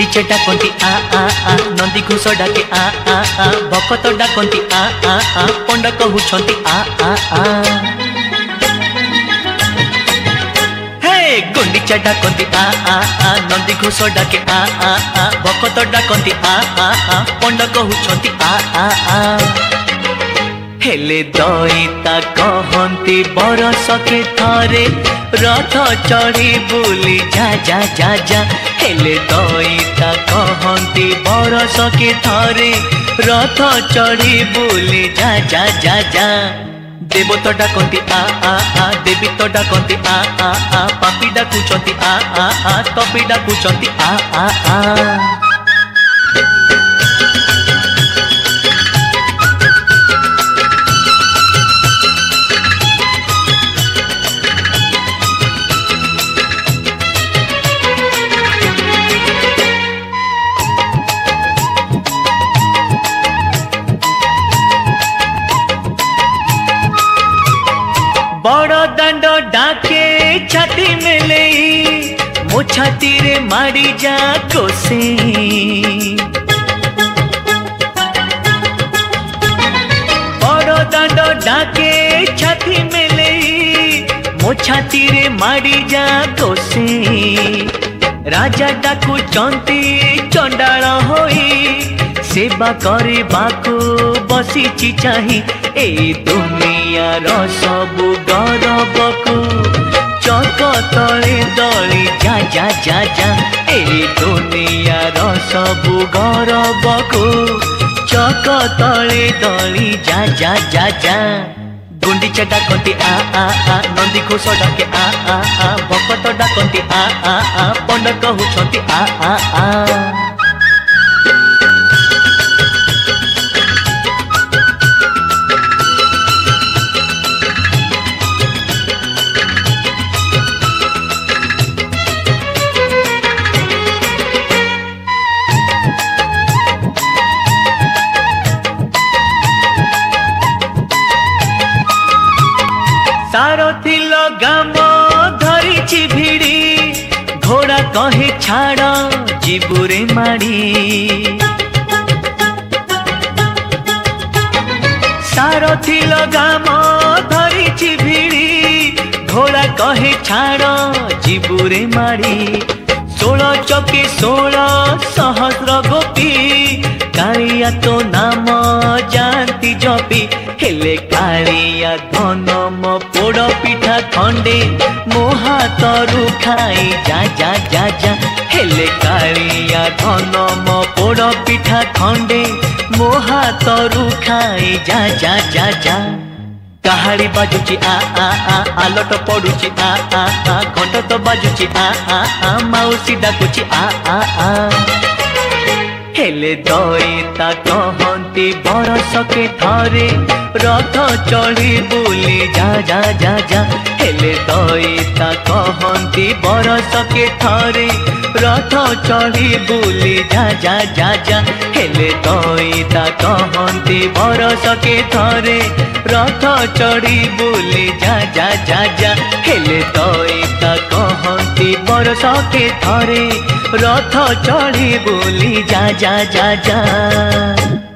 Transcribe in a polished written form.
गुंडीचे डाकती आ नंदी घोष डाके आ भकत डाकती आ पंड कहउछंती आ हे गुंडीचे डाकती आ नंदी घोष डाके आ भकत डाकती आ पंड कहउछंती आ हेले दईता कहती बरस के थरे रथ चढ़ी बुली जा जा जा जा हेले दईता कहती बरस के थरे रथ चढ़ी बुली जा जा जा जा देव तो डाकती आ देवी तो डाकती आ पापी डाकुचंती आ तपी डाकुचंती आ बड़ दांड डाके छाती में ले मो छाती रे मारी जा कोसे बड़ दांड डाके छाती में ले मो छाती रे मारी जा कोसे राजा डाकू चंती चंडाल होई सेवा करबाकू बसीची चाही ए दुनियार सबु गौरवकू चक तले दली जा जा जा जा ए दुनियार सबु गौरवकू चक तले दली जा जा जा जा गुंडीचा डाकती आ नंदी घोष डाके आ भकत डाकती आ पंड कहउछंती आ सारथी लगाम धरिछि भिड़ी घोड़ा कहे छाड़ जीबुरे माड़ी सारथी लगाम धरिछि भिड़ी घोड़ा कहे छाड़ जीबुरे माड़ी 16 चके 16 सहस्र गोपी कालिया तो नाम जानती जपी हेले कालिया धन मो पोड़ पिठा खंडे मो हाथरू खाई जा जा जा जा हेले कालिया धन मो पोड़ पिठा खंडे मो हाथरू खाई जा जा जा जा काहाड़ी बाजुची आलट पड़ुची घंट तो बाजुची माउसी डाकुची हेले दईता कहती बरस के थरे रथ चढ़ी बुली जा जा जा जा हेले दईता कहती बरस के थरे रथ चढ़ी बुली जा जा जा जा हेले दईता कहती बरस के थरे रथ चढ़ी बुली जा जा जा जा हेले दईता कहती बरस के थरे रथ चढ़ी बुली जा जा जा जा।